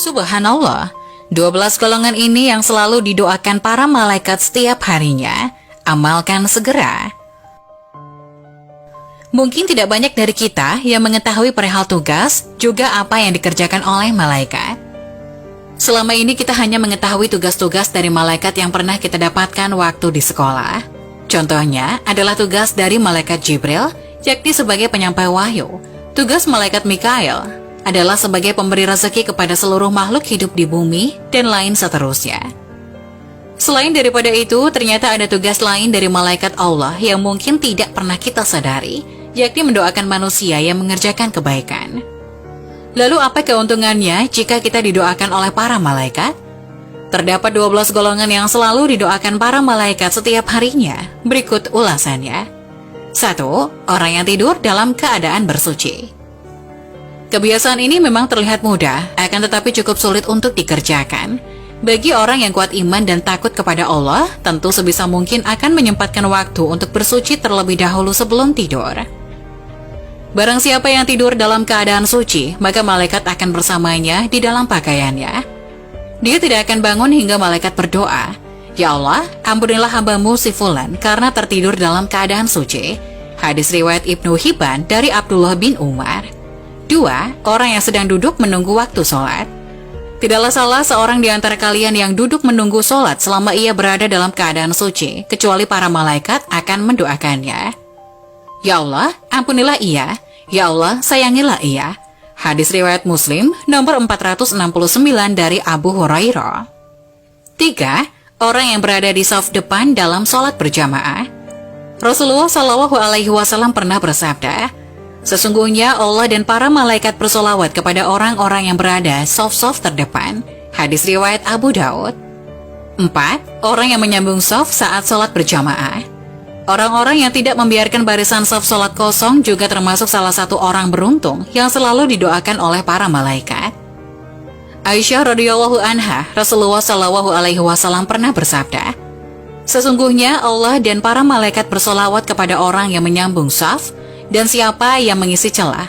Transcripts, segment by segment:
Subhanallah, 12 golongan ini yang selalu didoakan para malaikat setiap harinya. Amalkan segera. Mungkin tidak banyak dari kita yang mengetahui perihal tugas, juga apa yang dikerjakan oleh malaikat. Selama ini kita hanya mengetahui tugas-tugas dari malaikat yang pernah kita dapatkan waktu di sekolah. Contohnya adalah tugas dari malaikat Jibril, yakni sebagai penyampai wahyu. Tugas malaikat Mikail adalah sebagai pemberi rezeki kepada seluruh makhluk hidup di bumi, dan lain seterusnya. Selain daripada itu, ternyata ada tugas lain dari malaikat Allah yang mungkin tidak pernah kita sadari, yakni mendoakan manusia yang mengerjakan kebaikan. Lalu apa keuntungannya jika kita didoakan oleh para malaikat? Terdapat 12 golongan yang selalu didoakan para malaikat setiap harinya. Berikut ulasannya. 1. Orang yang tidur dalam keadaan bersuci. Kebiasaan ini memang terlihat mudah, akan tetapi cukup sulit untuk dikerjakan. Bagi orang yang kuat iman dan takut kepada Allah, tentu sebisa mungkin akan menyempatkan waktu untuk bersuci terlebih dahulu sebelum tidur. Barang siapa yang tidur dalam keadaan suci, maka malaikat akan bersamanya di dalam pakaiannya. Dia tidak akan bangun hingga malaikat berdoa, "Ya Allah, ampunilah hambamu si Fulan karena tertidur dalam keadaan suci." Hadis riwayat Ibnu Hibban dari Abdullah bin Umar. 2. Orang yang sedang duduk menunggu waktu sholat. Tidaklah salah seorang di antara kalian yang duduk menunggu sholat selama ia berada dalam keadaan suci, kecuali para malaikat akan mendoakannya. "Ya Allah, ampunilah ia. Ya Allah, sayangilah ia." Hadis riwayat Muslim nomor 469 dari Abu Hurairah. 3. Orang yang berada di saf depan dalam sholat berjamaah. Rasulullah SAW pernah bersabda, "Sesungguhnya Allah dan para malaikat bersolawat kepada orang-orang yang berada saf-saf terdepan." Hadis riwayat Abu Daud. 4. Orang yang menyambung saf saat sholat berjamaah. Orang-orang yang tidak membiarkan barisan saf sholat kosong juga termasuk salah satu orang beruntung yang selalu didoakan oleh para malaikat. Aisyah radhiyallahu anha, Rasulullah SAW pernah bersabda, "Sesungguhnya Allah dan para malaikat bersolawat kepada orang yang menyambung saf, dan siapa yang mengisi celah,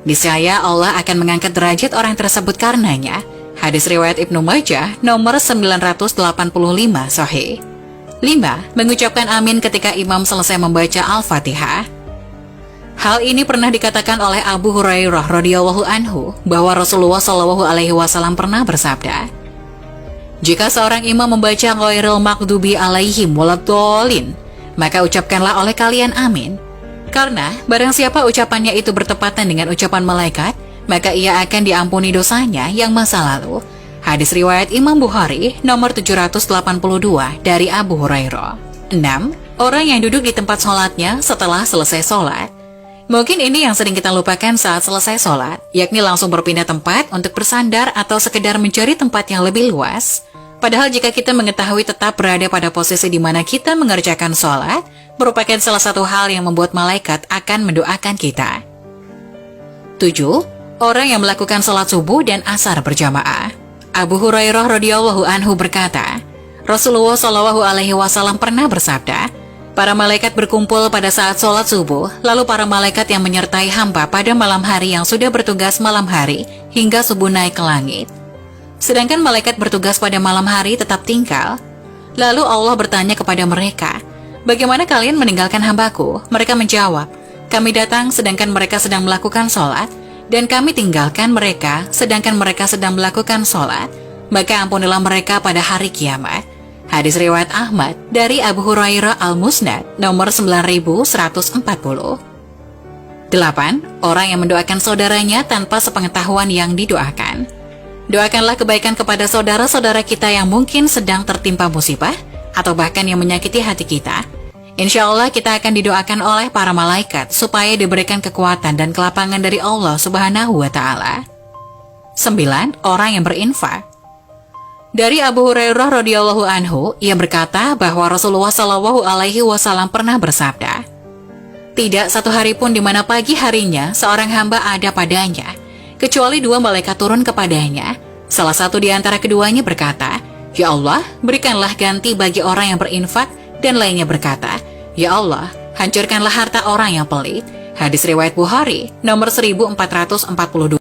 niscaya Allah akan mengangkat derajat orang tersebut karenanya." Hadis riwayat Ibnu Majah nomor 985 sahih. 5. Mengucapkan amin ketika imam selesai membaca Al-Fatihah. Hal ini pernah dikatakan oleh Abu Hurairah radhiyallahu anhu bahwa Rasulullah SAW pernah bersabda, "Jika seorang imam membaca ghairil maghdubi alaihim waladhdallin, maka ucapkanlah oleh kalian amin. Karena barang siapa ucapannya itu bertepatan dengan ucapan malaikat, maka ia akan diampuni dosanya yang masa lalu." Hadis riwayat Imam Bukhari nomor 782 dari Abu Hurairah. 6. Orang yang duduk di tempat sholatnya setelah selesai sholat. Mungkin ini yang sering kita lupakan saat selesai sholat, yakni langsung berpindah tempat untuk bersandar atau sekedar mencari tempat yang lebih luas. Padahal jika kita mengetahui tetap berada pada posisi di mana kita mengerjakan sholat, merupakan salah satu hal yang membuat malaikat akan mendoakan kita. 7. Orang yang melakukan sholat subuh dan asar berjamaah. Abu Hurairah radhiyallahu anhu berkata, Rasulullah SAW pernah bersabda, "Para malaikat berkumpul pada saat sholat subuh, lalu para malaikat yang menyertai hamba pada malam hari yang sudah bertugas malam hari hingga subuh naik ke langit. Sedangkan malaikat bertugas pada malam hari tetap tinggal. Lalu Allah bertanya kepada mereka, 'Bagaimana kalian meninggalkan hambaku?' Mereka menjawab, 'Kami datang sedangkan mereka sedang melakukan sholat, dan kami tinggalkan mereka sedangkan mereka sedang melakukan sholat. Maka ampunilah mereka pada hari kiamat." Hadis riwayat Ahmad dari Abu Hurairah Al-Musnad nomor 9140. 8. Orang yang mendoakan saudaranya tanpa sepengetahuan yang didoakan. Doakanlah kebaikan kepada saudara-saudara kita yang mungkin sedang tertimpa musibah atau bahkan yang menyakiti hati kita. Insya Allah kita akan didoakan oleh para malaikat supaya diberikan kekuatan dan kelapangan dari Allah Subhanahu wa Ta'ala. 9. Orang yang berinfak. Dari Abu Hurairah radhiyallahu anhu, ia berkata bahwa Rasulullah SAW pernah bersabda, "Tidak satu hari pun di mana pagi harinya seorang hamba ada padanya, kecuali 2 malaikat turun kepadanya. Salah satu di antara keduanya berkata, 'Ya Allah, berikanlah ganti bagi orang yang berinfak,' dan lainnya berkata, 'Ya Allah, hancurkanlah harta orang yang pelit.'" Hadis riwayat Bukhari nomor 1442.